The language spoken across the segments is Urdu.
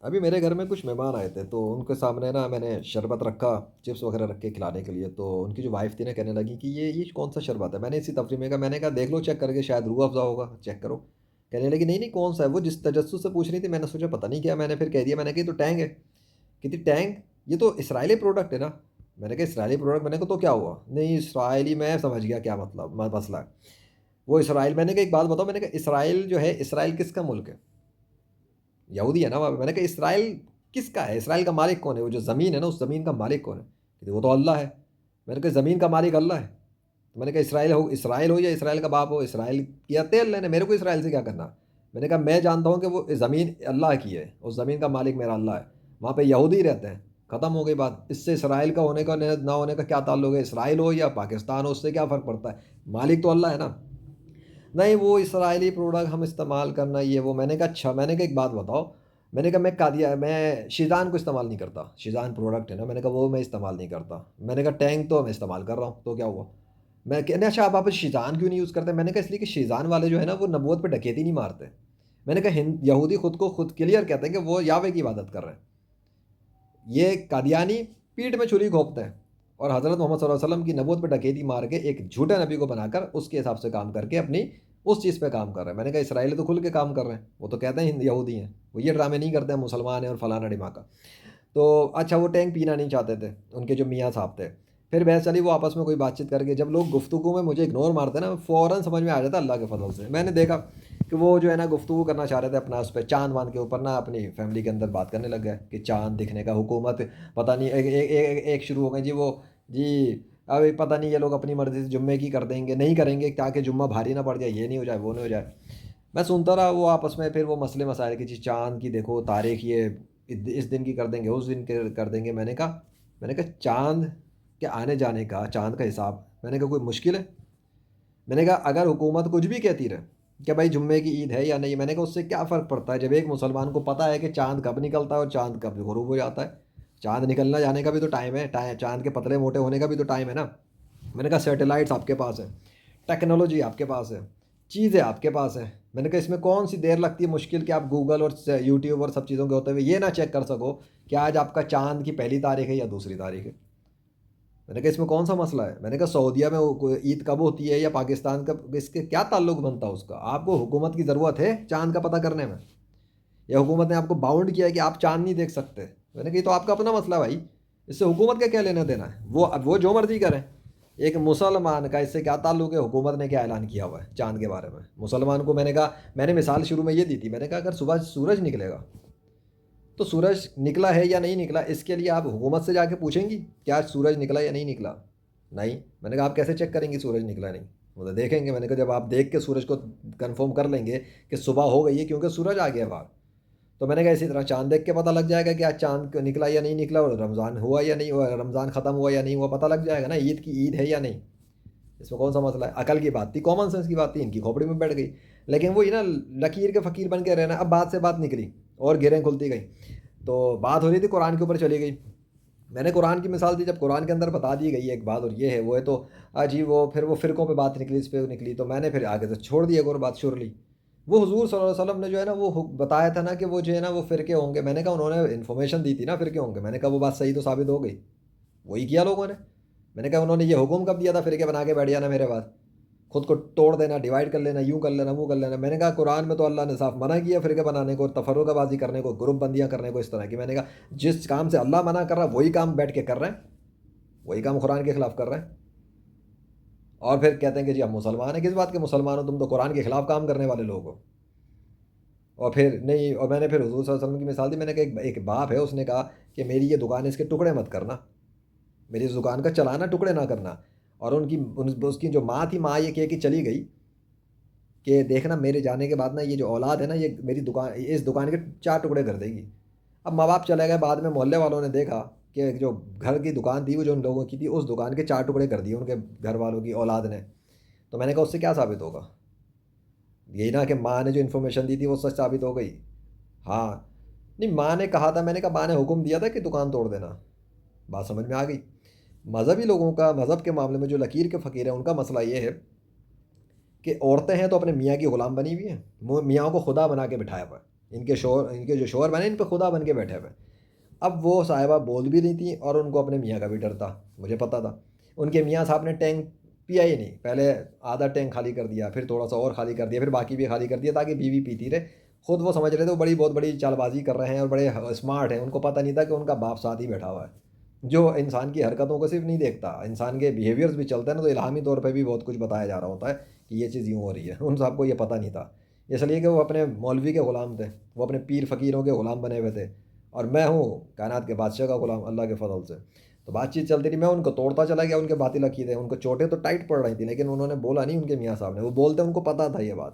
ابھی میرے گھر میں کچھ مہمان آئے تھے، تو ان کے سامنے نا میں نے شربت رکھا، چپس وغیرہ رکھ کے کھلانے کے لیے، تو ان کی جو وائف تھی نا کہنے لگی کہ یہ کون سا شربت ہے؟ میں نے اسی تفریح میں کہا، میں نے کہا دیکھ لو چیک کر کے، شاید روح افزا ہوگا، چیک کرو۔ کہنے لگی نہیں نہیں کون سا ہے؟ وہ جس تجسس سے پوچھ رہی تھی، میں نے سوچا پتہ نہیں کیا، میں نے پھر کہہ دیا، میں نے کہا یہ تو ٹینگ ہے۔ کہتی ٹینگ؟ یہ تو اسرائیلی پروڈکٹ ہے نا۔ میں نے کہا اسرائیلی پروڈکٹ؟ میں نے کہا تو کیا ہوا؟ نہیں اسرائیلی، میں سمجھ گیا کیا مطلب مسئلہ ہے وہ اسرائیل۔ میں نے کہا ایک بات بتاؤ، میں نے کہا اسرائیل جو ہے، اسرائیل کس کا ملک ہے؟ یہودی ہے نا وہاں پہ۔ میں نے کہا اسرائیل کس کا ہے؟ اسرائیل کا مالک کون ہے؟ وہ جو زمین ہے نا، اس زمین کا مالک کون ہے؟ کہتے وہ تو اللہ ہے۔ میں نے کہا زمین کا مالک اللہ ہے؟ تو میں نے کہا اسرائیل ہو یا اسرائیل کا باپ ہو، اسرائیل کیا تھے اللہ نے، میرے کو اسرائیل سے کیا کرنا؟ میں نے کہا میں جانتا ہوں کہ وہ زمین اللہ کی ہے، اس زمین کا مالک میرا اللہ ہے، وہاں پہ یہودی رہتے ہیں، ختم ہو گئی بات۔ اس سے اسرائیل کا ہونے کا نہ ہونے کا کیا تعلق ہے؟ اسرائیل ہو یا پاکستان ہو، اس سے کیا فرق پڑتا ہے؟ مالک تو اللہ ہے نا۔ نہیں وہ اسرائیلی پروڈکٹ ہم استعمال کرنا یہ وہ۔ میں نے کہا اچھا، میں نے کہا ایک بات بتاؤ، میں نے کہا میں شیزان کو استعمال نہیں کرتا، شیزان پروڈکٹ ہے نا، میں نے کہا وہ میں استعمال نہیں کرتا۔ میں نے کہا ٹینک تو میں استعمال کر رہا ہوں، تو کیا ہوا؟ میں کہنے اچھا آپ شیزان کیوں نہیں یوز کرتے؟ میں نے کہا اس لیے کہ شیزان والے جو ہے نا وہ نبوت پہ ڈکیتی نہیں مارتے۔ میں نے کہا یہودی خود کو خود کلیئر کہتے ہیں کہ وہ یاوے کی عبادت کر رہے ہیں، یہ قادیانی پیٹھ میں چھری گھونپتے ہیں، اور حضرت محمد صلی اللہ علیہ وسلم کی نبوت پہ ڈکیتی مار کے ایک جھوٹے نبی کو بنا کر اس کے حساب سے کام کر کے اپنی اس چیز پہ کام کر رہے ہیں۔ میں نے کہا اسرائیل تو کھل کے کام کر رہے ہیں، وہ تو کہتے ہیں یہودی ہیں، وہ یہ ڈرامے نہیں کرتے ہیں مسلمان ہیں اور فلانا ڈماکا۔ تو اچھا وہ ٹینک پینا نہیں چاہتے تھے ان کے جو میاں صاحب تھے۔ پھر بحث چلی، وہ آپس میں کوئی بات چیت کر کے، جب لوگ گفتگو میں مجھے اگنور مارتے ہیں نا، فوراً سمجھ میں آ جاتا ہے اللہ کے فضل سے۔ میں نے دیکھا کہ وہ جو ہے نا گفتگو کرنا چاہ رہے تھے اپنا اس پہ چاند وان کے اوپر نا، اپنی فیملی کے اندر بات کرنے لگ گئے کہ چاند دکھنے کا حکومت پتہ نہیں، ایک شروع ہو گئی جی وہ، جی ابھی پتہ نہیں یہ لوگ اپنی مرضی سے جمعے کی کر دیں گے، نہیں کریں گے تاکہ جمعہ بھاری نہ پڑ جائے، یہ نہیں ہو جائے وہ نہیں ہو جائے۔ میں سنتا رہا، وہ آپس میں پھر وہ مسئلے مسائل کی، جی چاند کی دیکھو تاریخ یہ اس دن کی کر دیں گے، اس دن کے کر دیں گے۔ میں نے کہا چاند کے آنے جانے کا، چاند کا حساب، میں نے کہا کوئی مشکل ہے؟ میں نے کہا اگر حکومت کچھ بھی کہتی رہے کہ بھائی جمعے کی عید ہے یا نہیں، میں نے کہا اس سے کیا فرق پڑتا ہے جب ایک مسلمان کو پتہ ہے کہ چاند کب نکلتا ہے اور چاند کب غروب ہو جاتا ہے؟ چاند نکلنا جانے کا بھی تو ٹائم ہے، چاند کے پتلے موٹے ہونے کا بھی تو ٹائم ہے نا۔ میں نے کہا سیٹلائٹس آپ کے پاس ہیں، ٹیکنالوجی آپ کے پاس ہے، چیزیں آپ کے پاس ہیں، میں نے کہا اس میں کون سی دیر لگتی ہے مشکل کہ آپ گوگل اور یوٹیوب اور سب چیزوں کے ہوتے ہوئے یہ نہ چیک کر سکو کہ آج آپ کا چاند کی پہلی تاریخ ہے یا دوسری تاریخ ہے؟ میں نے کہا اس میں کون سا مسئلہ ہے؟ میں نے کہا سعودیہ میں عید کب ہوتی ہے یا پاکستان کا، اس کے کیا تعلق بنتا ہے اس کا؟ آپ کو حکومت کی ضرورت ہے چاند کا پتہ کرنے میں، یا حکومت نے آپ کو باؤنڈ کیا ہے کہ آپ چاند نہیں دیکھ سکتے؟ میں نے کہا یہ تو آپ کا اپنا مسئلہ ہے بھائی، اس سے حکومت کا کیا لینا دینا ہے؟ وہ جو مرضی کریں، ایک مسلمان کا اس سے کیا تعلق ہے حکومت نے کیا اعلان کیا ہوا ہے چاند کے بارے میں؟ مسلمان کو میں نے کہا، میں نے مثال شروع میں یہ دی تھی، میں نے کہا اگر صبح سورج نکلے گا تو سورج نکلا ہے یا نہیں نکلا اس کے لیے آپ حکومت سے جا کے پوچھیں گی کیا سورج نکلا یا نہیں نکلا؟ نہیں۔ میں نے کہا آپ کیسے چیک کریں گی سورج نکلا نہیں؟ وہ تو دیکھیں گے۔ میں نے کہا جب آپ دیکھ کے سورج کو کنفرم کر لیں گے کہ صبح ہو گئی ہے کیونکہ سورج آ گیا باہر، تو میں نے کہا اسی طرح چاند دیکھ کے پتہ لگ جائے گا کہ آج چاند نکلا یا نہیں نکلا، اور رمضان ہوا یا نہیں ہوا، رمضان ختم ہوا یا نہیں ہوا، پتہ لگ جائے گا نا عید کی عید ہے یا نہیں۔ اس میں کون سا مسئلہ ہے؟ عقل کی بات تھی، کامن سینس کی بات تھی، ان کی کھوپڑی میں بیٹھ گئی۔ لیکن وہی نا لکیر کے فقیر بن کے رہنا۔ اب بات سے بات نکلی اور گرہیں کھلتی گئیں، تو بات ہو رہی تھی قرآن کے اوپر چلی گئی۔ میں نے قرآن کی مثال دی، جب قرآن کے اندر بتا دی گئی ایک بات اور یہ ہے وہ ہے، تو جی وہ پھر وہ فرقوں پہ بات نکلی، اس پہ نکلی، تو میں نے پھر آگے سے چھوڑ دیا ایک اور بات شور لی۔ وہ حضور صلی اللہ علیہ وسلم نے جو ہے نا وہ بتایا تھا نا کہ وہ جو ہے نا وہ فرقے ہوں گے، میں نے کہا انہوں نے انفارمیشن دی تھی نا فرقے ہوں گے، میں نے کہا وہ بات صحیح تو ثابت ہو گئی، وہی کیا لوگوں نے۔ میں نے کہا انہوں نے یہ حکم کب دیا تھا فرقے بنا کے بیٹھ جانا میرے بعد، خود کو توڑ دینا، ڈیوائڈ کر لینا، یوں کر لینا وہ کر لینا؟ میں نے کہا قرآن میں تو اللہ نے صاف منع کیا فرقے بنانے کو، تفرقہ بازی کرنے کو، گروپ بندیاں کرنے کو اس طرح کی۔ میں نے کہا جس کام سے اللہ منع کر رہا ہے وہی کام بیٹھ کے کر رہے ہیں، وہی کام قرآن کے خلاف کر رہے ہیں، اور پھر کہتے ہیں کہ جی ہم مسلمان ہیں۔ کس بات کے مسلمان ہو؟ تم تو قرآن کے خلاف کام کرنے والے لوگ ہو۔ اور پھر نہیں، اور میں نے پھر حضور صلی اللہ علیہ وسلم کی مثال دی، میں نے کہا ایک باپ ہے، اس نے کہا کہ میری یہ دکان ہے اس کے ٹکڑے مت کرنا، میری اس دکان کا چلانا ٹکڑے نہ کرنا۔ اور اس کی جو ماں تھی، ماں یہ کہہ کے چلی گئی کہ دیکھنا میرے جانے کے بعد نا یہ جو اولاد ہے نا یہ میری دکان، اس دکان کے 4 ٹکڑے کر دے گی۔ اب ماں باپ چلے گئے، بعد میں محلے والوں نے دیکھا کہ جو گھر کی دکان تھی وہ جو ان لوگوں کی تھی، اس دکان کے 4 ٹکڑے کر دیے ان کے گھر والوں کی اولاد نے۔ تو میں نے کہا اس سے کیا ثابت ہوگا؟ یہی نا کہ ماں نے جو انفارمیشن دی تھی وہ سچ ثابت ہو گئی؟ ہاں، نہیں ماں نے کہا تھا، میں نے کہا ماں نے حکم دیا تھا کہ دکان توڑ دینا، بات سمجھ میں آ گئی۔ مذہبی لوگوں کا، مذہب کے معاملے میں جو لکیر کے فقیر ہیں ان کا مسئلہ یہ ہے کہ عورتیں ہیں تو اپنے میاں کی غلام بنی ہوئی ہیں، میاں کو خدا بنا کے بٹھایا ہوا ہے، ان کے جو شوہر بنے ان پہ خدا بن کے بیٹھے ہوئے. اب وہ صاحبہ بول بھی رہی تھیں اور ان کو اپنے میاں کا بھی ڈر تھا، مجھے پتہ تھا. ان کے میاں صاحب نے ٹینک پیا ہی نہیں، پہلے آدھا ٹینک خالی کر دیا، پھر تھوڑا سا اور خالی کر دیا، پھر باقی بھی خالی کر دیا تاکہ بیوی پیتی رہے. خود وہ سمجھ رہے تھے وہ بہت بڑی چال بازی کر رہے ہیں اور بڑے اسمارٹ ہیں. ان کو پتہ نہیں تھا کہ ان کا باپ ساتھ ہی بیٹھا ہوا ہے، جو انسان کی حرکتوں کو صرف نہیں دیکھتا، انسان کے بیہیویئرز بھی چلتے ہیں نا، تو الہامی طور پہ بھی بہت کچھ بتایا جا رہا ہوتا ہے کہ یہ چیز یوں ہو رہی ہے. ان صاحب کو یہ پتہ نہیں تھا، اس لیے کہ وہ اپنے مولوی کے غلام تھے، وہ اپنے پیر فقیروں کے غلام بنے ہوئے تھے، اور میں ہوں کائنات کے بادشاہ کا غلام اللہ کے فضل سے. تو بات چیت چلتی رہی، میں ان کو توڑتا چلا گیا، ان کے باطل عقیدے، ان کو چوٹیں تو ٹائٹ پڑ رہی تھیں لیکن انہوں نے بولا نہیں. ان کے میاں صاحب نے، وہ بولتے ان کو پتہ تھا یہ بات،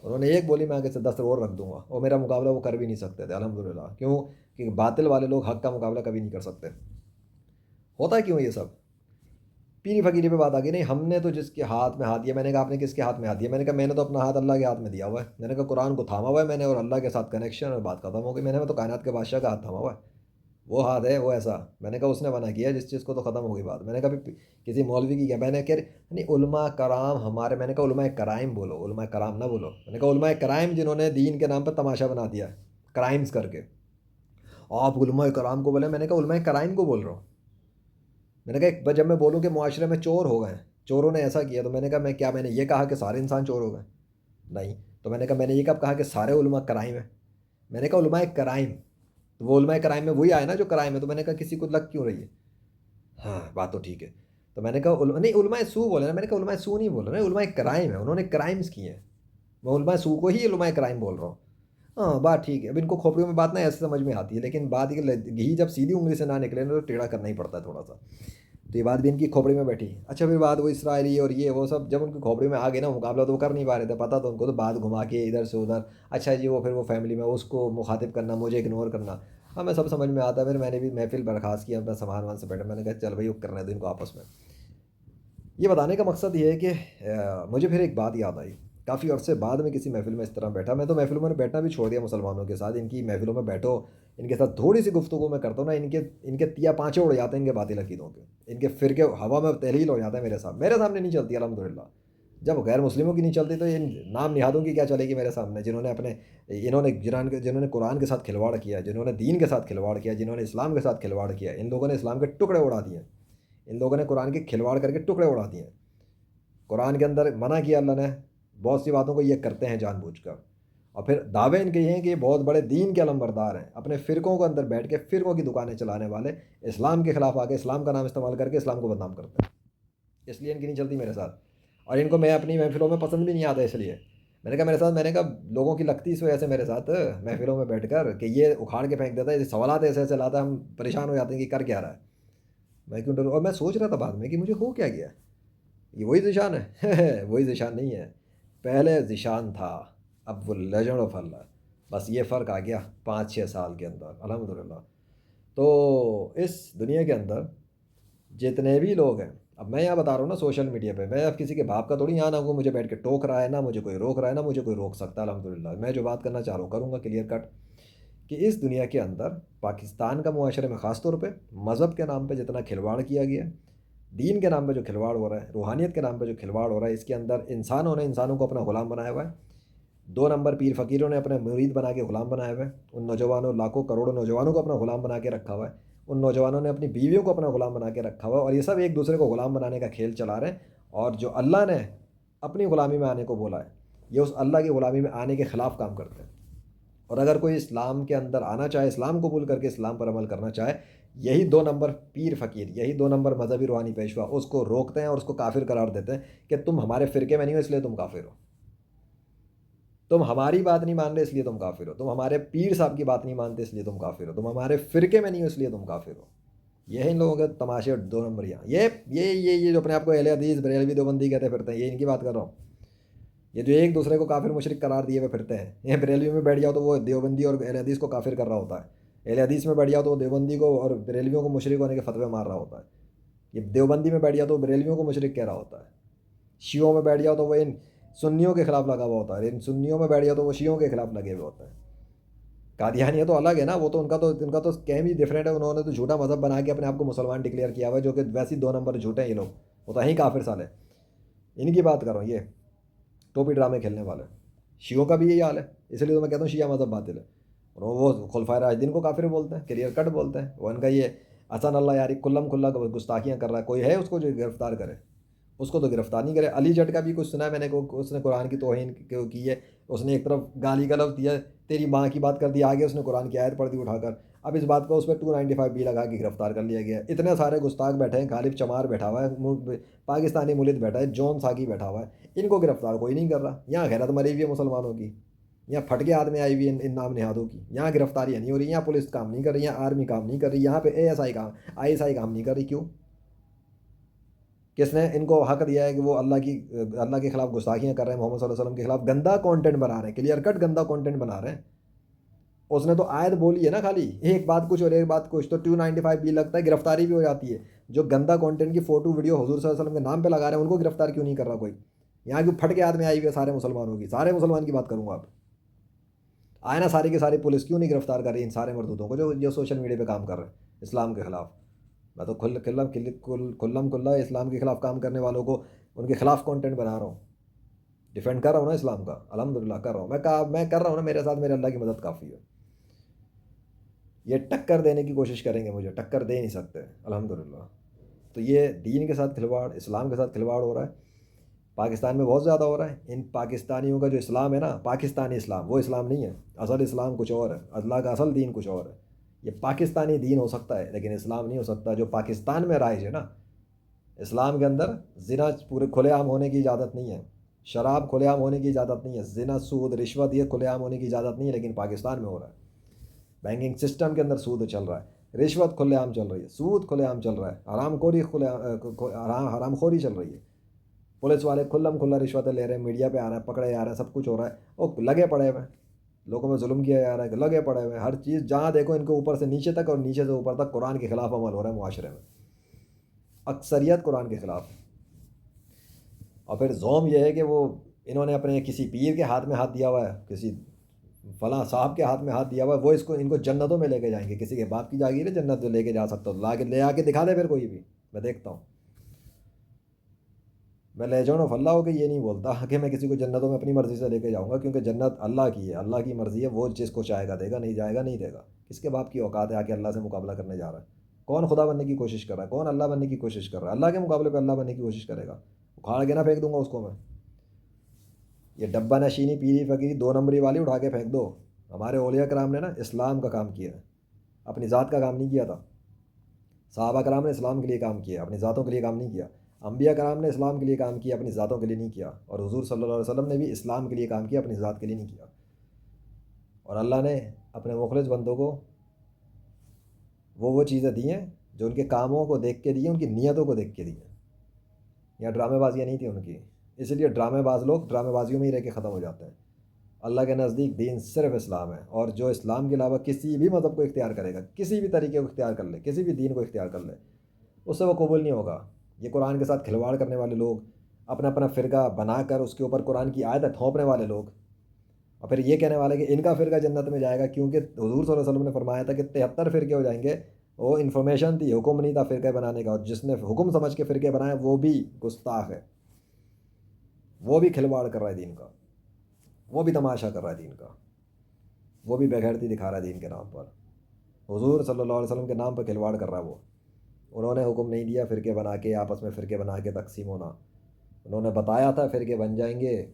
انہوں نے ایک بولی میں آگے سے 10 اور رکھ دوں گا، اور میرا مقابلہ وہ کر بھی نہیں سکتے تھے الحمدللہ. کیوں کہ باطل والے لوگ حق کا مقابلہ کبھی نہیں کر سکتے. ہوتا ہے کیوں یہ سب؟ پیری فقیری پہ بات آ گئی. نہیں، ہم نے تو جس کے ہاتھ میں ہاتھ دیا. میں نے کہا آپ نے کس کے ہاتھ میں ہاتھ دیا؟ میں نے کہا میں نے تو اپنا ہاتھ اللہ کے ہاتھ میں دیا ہوا ہے. میں نے کہا قرآن کو تھاما ہوا ہے میں نے، اور اللہ کے ساتھ کنیکشن، اور بات ختم ہو گئی. میں نے تو کائنات کے بادشاہ کا ہاتھ تھاما ہوا ہے، وہ ہاتھ ہے وہ ایسا. میں نے کہا اس نے منع کیا جس چیز کو، تو ختم ہو گئی بات. میں نے کہا کسی مولوی کی کیا، میں نے کہا نہیں علماء کرام ہمارے، میں نے کہا علماء کرائم بولو، علماء کرام نہ بولو. میں نے کہا علماء کرائم جنہوں نے دین کے نام پہ تماشا بنا دیا ہے کرائمز کر کے، آپ علماء کرام کو بولے. میں نے کہا علماء کرائم کو بول رہا ہوں. میں نے کہا جب میں بولوں کہ معاشرے میں چور ہو گئے ہیں، چوروں نے ایسا کیا، تو میں نے کہا میں نے یہ کہا کہ سارے انسان چور ہو گئے؟ نہیں. تو میں نے کہا میں نے یہ کب کہا کہ سارے علماء کرائم ہیں؟ میں نے کہا علماء کرائم، تو وہ علماء کرائم میں وہی آئے نا جو کرائم ہے. تو میں نے کہا کسی کو لگ کیوں رہی ہے؟ ہاں بات تو ٹھیک ہے. تو میں نے کہا نہیں علماء سو بولے نا. میں نے کہا علماء سو نہیں بول رہے، علماء کرائم ہے، انہوں نے کرائمز کیے ہیں. میں علماء سو کو ہی علماء کرائم بول رہا ہوں. ہاں بات ٹھیک ہے. اب ان کو کھوپڑیوں میں بات نہ ایسے سمجھ میں آتی ہے، لیکن بات یہ کہ گھی جب سیدھی انگلی سے نہ نکلے نا تو ٹیڑھا کرنا ہی پڑتا ہے تھوڑا سا. تو یہ بات بھی ان کی کھوپڑی میں بیٹھی. اچھا پھر بات وہ اسرائیلی اور یہ وہ سب جب ان کی کھوپڑی میں آ گئی نا، مقابلہ تو وہ کر نہیں پا رہے تھے، پتہ تو ان کو، تو بات گھما کے ادھر سے ادھر. اچھا جی وہ پھر وہ فیملی میں اس کو مخاطب کرنا، مجھے اگنور کرنا. ہمیں سب سمجھ میں آتا ہے. پھر میں نے بھی محفل برخاست کیا، اپنا سامان وان سے بیٹھا. میں نے کہا چل بھائی کرنے دو ان کو آپس میں. یہ بتانے کا مقصد یہ ہے کہ مجھے پھر ایک بات یاد آئی. کافی عرصے بعد میں کسی محفل میں اس طرح بیٹھا. میں تو محفلوں میں بیٹھنا بھی چھوڑ دیا مسلمانوں کے ساتھ. ان کی محفلوں میں بیٹھو، ان کے ساتھ تھوڑی سی گفتگو میں کرتا ہوں نا، ان کے تیا پانچے اڑ جاتے ہیں ان کے باطل عقیدوں کے. ان کے فرقے ہوا میں تحلیل ہو جاتا ہے میرے سامنے نہیں چلتی الحمدللہ. جب غیر مسلموں کی نہیں چلتی تو ان نام نہادوں کی کیا چلے گی میرے سامنے، جنہوں نے جنہوں نے قرآن کے ساتھ کھلواڑ کیا، جنہوں نے دین کے ساتھ کھلواڑ کیا، جنہوں نے اسلام کے ساتھ کھلواڑ کیا. ان لوگوں نے اسلام کے ٹکڑے اڑا دیے ہیں، ان لوگوں نے قرآن کے کھلواڑ کر کے ٹکڑے اڑا دیے ہیں. قرآن کے اندر منع کیا اللہ نے بہت سی باتوں کو، یہ کرتے ہیں جان بوجھ کر. اور پھر دعوے ان کے یہ ہیں کہ یہ بہت بڑے دین کے علمبردار ہیں، اپنے فرقوں کے اندر بیٹھ کے فرقوں کی دکانیں چلانے والے، اسلام کے خلاف آ کے اسلام کا نام استعمال کر کے اسلام کو بدنام کرتے ہیں. اس لیے ان کی نہیں چلتی میرے ساتھ، اور ان کو میں اپنی محفلوں میں پسند بھی نہیں آتا. اس لیے میں نے کہا میرے ساتھ، میں نے کہا لوگوں کی لگتی اس وجہ سے میرے ساتھ محفلوں میں بیٹھ کر کہ یہ اکھاڑ کے پھینک دیتا ہے، یہ سوالات ایسے ایسے لاتا ہے، ہم پریشان ہو جاتے ہیں کہ کر کیا رہا ہے. میں کیوں ڈروں؟ اور میں سوچ رہا تھا بعد میں کہ مجھے ہو کیا گیا. یہ وہی ذیشان ہے وہی ذیشان نہیں ہے، پہلے ذیشان تھا، اب وہ لیجنڈ آف اللہ. بس یہ فرق آ گیا 5-6 سال کے اندر الحمدللہ. تو اس دنیا کے اندر جتنے بھی لوگ ہیں، اب میں یہاں بتا رہا ہوں نا سوشل میڈیا پہ، میں اب کسی کے باپ کا تھوڑی یہاں نہ ہوں مجھے بیٹھ کے ٹوک رہا ہے، نہ مجھے کوئی روک رہا ہے، نہ مجھے کوئی روک سکتا الحمدللہ. میں جو بات کرنا چاہ رہا ہوں کروں گا کلیئر کٹ، کہ اس دنیا کے اندر پاکستان کا معاشرے میں خاص طور پہ مذہب کے نام پہ جتنا کھلواڑ کیا گیا ہے، دین کے نام پہ جو کھلواڑ ہو رہا ہے، روحانیت کے نام پہ جو کھلواڑ ہو رہا ہے، اس کے اندر انسانوں نے انسانوں کو اپنا غلام بنایا ہوا ہے. 2 نمبر پیر فقیروں نے اپنے مرید بنا کے غلام بنایا ہوا ہے. ان نوجوانوں، لاکھوں کروڑوں نوجوانوں کو اپنا غلام بنا کے رکھا ہوا ہے. ان نوجوانوں نے اپنی بیویوں کو اپنا غلام بنا کے رکھا ہوا ہے، اور یہ سب ایک دوسرے کو غلام بنانے کا کھیل چلا رہے ہیں. اور جو اللہ نے اپنی غلامی میں آنے کو بولا ہے، یہ اس اللہ کی غلامی میں آنے کے خلاف کام کرتے ہیں. اور اگر کوئی اسلام کے اندر آنا چاہے، اسلام قبول کر کے اسلام پر عمل کرنا چاہے، یہی 2 نمبر پیر فقیر، یہی 2 نمبر مذہبی روحانی پیشوا اس کو روکتے ہیں اور اس کو کافر قرار دیتے ہیں کہ تم ہمارے فرقے میں نہیں ہو اس لیے تم کافر ہو، تم ہماری بات نہیں مان رہے اس لیے تم کافر ہو، تم ہمارے پیر صاحب کی بات نہیں مانتے اس لیے تم کافر ہو، تم ہمارے فرقے میں نہیں ہو اس لیے تم کافر ہو. یہ ہے ان لوگوں کے تماشے. اور 2 نمبر یہ جو اپنے آپ کو اہل حدیث بریلوی دیوبندی کہتے پھرتے ہیں، یہ ان کی بات کر رہا ہوں. یہ جو ایک دوسرے کو کافر مشرک قرار دیے ہوئے پھرتے ہیں، یہ بریلوی میں بیٹھ جاؤ تو وہ دیوبندی اور اہل حدیث کو کافر کر رہا ہوتا ہے، اہل حدیث میں بیٹھ جاؤ تو وہ دیوبندی کو اور بریلویوں کو مشرک ہونے کے فتوے مار رہا ہوتا ہے. یہ دیوبندی میں بیٹھ جاؤ تو بریلویوں کو مشرک کہہ رہا ہوتا ہے. شیعوں میں بیٹھ جاؤ تو وہ ان سنیوں کے خلاف لگا ہوا ہوتا ہے، ان سنیوں میں بیٹھ جاؤ تو وہ شیعوں کے خلاف لگے ہوئے ہوتا ہے. قادیانیہ تو الگ ہے نا، وہ تو ان کا تو کیم ہی ڈفرینٹ ہے. انہوں نے تو جھوٹا مذہب بنا کے اپنے آپ کو مسلمان ڈکلیئر کیا ہوا ہے، جو کہ ویسے ہی 2 نمبر جھوٹے ہیں یہ لوگ، وہ تو ہی کافر سالے. ان کی بات کرو، یہ ٹوپی ڈرامے کھیلنے والے. شیعوں کا بھی یہی حال ہے، اس لیے تو میں کہتا ہوں شیعہ مذہب باطل ہے. اور وہ خلفائے راشدین کو کافر بولتے ہیں، کلیئر کٹ بولتے ہیں، وہ ان کا یہ حسن اللہ یاری کلم کھلا گستاخیاں کر رہا ہے، کوئی ہے اس کو جو گرفتار کرے؟ اس کو تو گرفتار نہیں کرے۔ علی جٹ کا بھی کچھ سنا ہے میں نے، اس نے قرآن کی توہین کی ہے، اس نے ایک طرف گالی کا لفظ دیا، تیری ماں کی بات کر دی، آگے اس نے قرآن کی آیت پڑھ دی اٹھا کر، اب اس بات کو اس پہ 295 بی لگا کے گرفتار کر لیا گیا ہے۔ اتنے سارے گستاخ بیٹھے ہیں، غالب چمار بیٹھا ہوا ہے، پاکستانی ملد بیٹھا ہے، جون ساکی بیٹھا ہوا ہے، ان کو گرفتار کوئی نہیں کر رہا۔ یہاں غیرت مری ہوئی ہے مسلمانوں کی، یہاں پھٹ کے ہاتھ میں آئی ہوئی ہے ان نام نہادوں کی، یہاں گرفتاریاں نہیں ہو رہی، یہاں پولیس کام نہیں کر رہی، یہاں آرمی کام نہیں کر رہی، یہاں پہ A S I com ISI کام نہیں کر رہی۔ کیوں؟ کس نے ان کو حق دیا ہے کہ وہ اللہ کے خلاف گستاخیاں کر رہے ہیں، محمد صلی اللہ علیہ وسلم کے خلاف گندا کانٹینٹ بنا رہے ہیں، کلیئر کٹ گندا کانٹینٹ بنا رہے ہیں؟ اس نے تو آیت بولی ہے نا، خالی ایک بات کچھ اور ایک بات کچھ، تو 295 بی لگتا ہے، گرفتاری بھی ہو جاتی ہے۔ جو گندا کانٹینٹ کی فوٹو ویڈیو حضور صلی اللہ علیہ وسلم کے نام پہ لگا رہے ہیں ان کو گرفتار کیوں نہیں کر رہا کوئی؟ یہاں کی پھٹ کے ہاتھ میں آئی ہوئی ہے سارے مسلمانوں کی، سارے مسلمان کی بات کروں گا اب، آئے نا ساری کی ساری پولیس کیوں نہیں گرفتار کر رہی ان سارے مردودوں کو جو سوشل میڈیا پہ کام کر رہے ہیں اسلام کے خلاف؟ میں تو کھلم کھلا اسلام کے خلاف کام کرنے والوں کو ان کے خلاف کانٹینٹ بنا رہا ہوں، ڈیفینڈ کر رہا ہوں نا اسلام کا، الحمدللہ کر رہا ہوں، میں کر رہا ہوں نا، میرے ساتھ میرے اللہ کی مدد کافی ہے۔ یہ ٹکر دینے کی کوشش کریں گے، مجھے ٹکر دے نہیں سکتے الحمدللہ۔ تو یہ دین کے ساتھ کھلواڑ، اسلام کے ساتھ کھلواڑ ہو رہا ہے پاکستان میں، بہت زیادہ ہو رہا ہے۔ ان پاکستانیوں کا جو اسلام ہے نا، پاکستانی اسلام، وہ اسلام نہیں ہے، اصل اسلام کچھ اور ہے، اللہ کا اصل دین کچھ اور ہے۔ یہ پاکستانی دین ہو سکتا ہے لیکن اسلام نہیں ہو سکتا جو پاکستان میں رائج ہے نا۔ اسلام کے اندر زنا پورے کھلے عام ہونے کی اجازت نہیں ہے، شراب کھلے عام ہونے کی اجازت نہیں ہے، زنا، سود، رشوت یہ کھلے عام ہونے کی اجازت نہیں ہے، لیکن پاکستان میں ہو رہا ہے۔ بینکنگ سسٹم کے اندر سود چل رہا ہے، رشوت کھلے عام چل رہی ہے، سود کھلے عام چل رہا ہے، حرام خوری چل رہی ہے، پولیس والے کھلم کھلا رشوتیں لے رہے ہیں، میڈیا پہ آ رہا ہے، پکڑے جا رہے ہیں، سب کچھ ہو رہا ہے، وہ لگے پڑے ہوئے ہیں، لوگوں میں ظلم کیا جا رہا ہے، لگے پڑے ہوئے ہیں، ہر چیز جہاں دیکھو ان کو اوپر سے نیچے تک اور نیچے سے اوپر تک قرآن کے خلاف عمل ہو رہا ہے معاشرے میں، اکثریت قرآن کے خلاف۔ اور پھر زوم یہ ہے کہ وہ انہوں نے اپنے کسی پیر کے ہاتھ میں ہاتھ دیا ہوا ہے، کسی فلاں صاحب کے ہاتھ میں ہاتھ دیا ہوا ہے، وہ ان کو جنتوں میں لے کے جائیں گے، کسی کے باپ کی جاگیر ہے جنت جو لے کے جا سکتا ہو، لے آ کے دکھا دے پھر کوئی بھی، میں دیکھتا ہوں۔ میں لے جاؤں فلاح ہو کے یہ نہیں بولتا کہ میں کسی کو جنتوں میں اپنی مرضی سے لے کے جاؤں گا، کیونکہ جنت اللہ کی ہے، اللہ کی مرضی ہے، وہ جس کو چاہے گا دے گا، نہیں جائے گا نہیں دے گا۔ کس کے باپ کی اوقات ہے آ کے اللہ سے مقابلہ کرنے جا رہا ہے؟ کون خدا بننے کی کوشش کر رہا ہے؟ کون اللہ بننے کی کوشش کر رہا ہے؟ اللہ کے مقابلے پہ اللہ بننے کی کوشش کرے گا؟ اکھاڑ کے نہ پھینک دوں گا اس کو میں۔ یہ ڈبہ نشینی پیری فقیری 2 نمبری والی اٹھا کے پھینک دو۔ ہمارے اولیاء کرام نے نا اسلام کا کام کیا ہے، اپنی ذات کا کام نہیں کیا تھا۔ صحابہ کرام نے اسلام کے لیے کام کیا، اپنی ذاتوں کے لیے کام نہیں کیا۔ انبیاء کرام نے اسلام کے لیے کام کیا، اپنی ذاتوں کے لیے نہیں کیا، اور حضور صلی اللہ علیہ وسلم نے بھی اسلام کے لیے کام کیا، اپنی ذات کے لیے نہیں کیا۔ اور اللہ نے اپنے مخلص بندوں کو وہ چیزیں دی ہیں جو ان کے کاموں کو دیکھ کے دی ہیں، ان کی نیتوں کو دیکھ کے دی ہیں۔ یہاں ڈرامے بازیاں نہیں تھیں ان کی، اس لیے ڈرامے باز لوگ ڈرامے بازیوں میں ہی رہ کے ختم ہو جاتے ہیں۔ اللہ کے نزدیک دین صرف اسلام ہے، اور جو اسلام کے علاوہ کسی بھی مذہب کو اختیار کرے گا، کسی بھی طریقے کو اختیار کر لے، کسی بھی دین کو اختیار کر لے، اس سے وہ قبول نہیں ہوگا۔ یہ قرآن کے ساتھ کھلواڑ کرنے والے لوگ، اپنا اپنا فرقہ بنا کر اس کے اوپر قرآن کی آیت تھوپنے والے لوگ، اور پھر یہ کہنے والے کہ ان کا فرقہ جنت میں جائے گا، کیونکہ حضور صلی اللہ علیہ وسلم نے فرمایا تھا کہ 73 فرقے ہو جائیں گے۔ وہ انفارمیشن تھی، حکم نہیں تھا فرقے بنانے کا، اور جس نے حکم سمجھ کے فرقے بنائے وہ بھی گستاخ ہے، وہ بھی کھلواڑ کر رہا ہے دین کا، وہ بھی تماشا کر رہا ہے دین کا، وہ بھی بےغیرتی دکھا رہا ہے دین کے نام پر، حضور صلی اللہ علیہ وسلم کے نام پر کھلواڑ کر رہا ہے وہ۔ انہوں نے حکم نہیں دیا فرقے بنا کے، آپس میں فرقے بنا کے تقسیم ہونا، انہوں نے بتایا تھا فرقے بن جائیں گے۔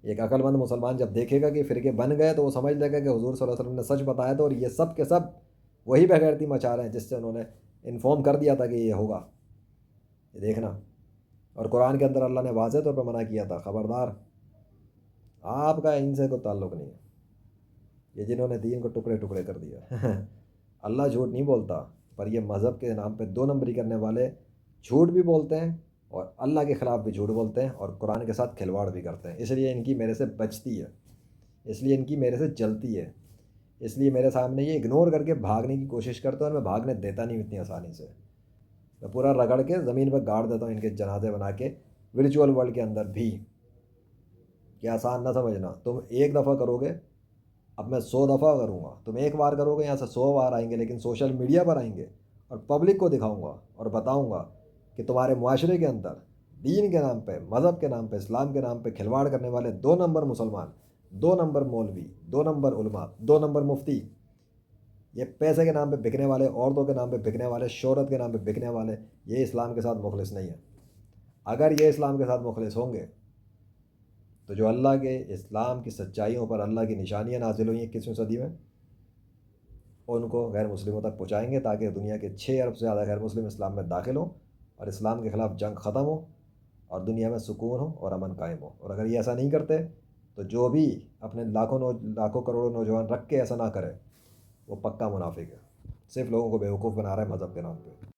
ایک عقل مند مسلمان جب دیکھے گا کہ فرقے بن گئے تو وہ سمجھ لے گا کہ حضور صلی اللہ علیہ وسلم نے سچ بتایا تھا، اور یہ سب کے سب وہی بےغیرتی مچا رہے ہیں جس سے انہوں نے انفارم کر دیا تھا کہ یہ ہوگا، یہ دیکھنا۔ اور قرآن کے اندر اللہ نے واضح طور پہ منع کیا تھا، خبردار آپ کا ان سے کوئی تعلق نہیں ہے، یہ جنہوں نے دین کو ٹکڑے ٹکڑے کر دیا۔ اللہ جھوٹ نہیں بولتا، پر یہ مذہب کے نام پہ 2 نمبری کرنے والے جھوٹ بھی بولتے ہیں، اور اللہ کے خلاف بھی جھوٹ بولتے ہیں، اور قرآن کے ساتھ کھلواڑ بھی کرتے ہیں۔ اس لیے ان کی میرے سے بچتی ہے، اس لیے ان کی میرے سے جلتی ہے، اس لیے میرے سامنے یہ اگنور کر کے بھاگنے کی کوشش کرتے ہیں، اور میں بھاگنے دیتا نہیں اتنی آسانی سے، میں پورا رگڑ کے زمین پہ گاڑ دیتا ہوں ان کے جنازے بنا کے ورچوئل ورلڈ کے اندر بھی۔ کہ آسان نہ سمجھنا، تم ایک دفعہ کرو گے، اب میں 100 دفعہ کروں گا، تم ایک بار کرو گے، یہاں سے 100 بار آئیں گے، لیکن سوشل میڈیا پر آئیں گے، اور پبلک کو دکھاؤں گا اور بتاؤں گا کہ تمہارے معاشرے کے اندر دین کے نام پہ، مذہب کے نام پہ، اسلام کے نام پہ کھلواڑ کرنے والے 2 نمبر مسلمان، 2 نمبر مولوی، 2 نمبر علماء، 2 نمبر مفتی، یہ پیسے کے نام پہ بکنے والے، عورتوں کے نام پہ بکنے والے، شہرت کے نام پہ بکنے والے، یہ اسلام کے ساتھ مخلص نہیں ہے۔ اگر یہ اسلام کے ساتھ مخلص ہوں گے تو جو اللہ کے اسلام کی سچائیوں پر اللہ کی نشانیاں نازل ہوئی ہیں 21ویں صدی میں، ان کو غیر مسلموں تک پہنچائیں گے، تاکہ دنیا کے 6 ارب سے زیادہ غیر مسلم اسلام میں داخل ہوں اور اسلام کے خلاف جنگ ختم ہو اور دنیا میں سکون ہو اور امن قائم ہو۔ اور اگر یہ ایسا نہیں کرتے تو جو بھی اپنے لاکھوں کروڑوں نوجوان رکھ کے ایسا نہ کرے، وہ پکا منافق ہے، صرف لوگوں کو بیوقوف بنا رہا ہے مذہب کے نام پہ۔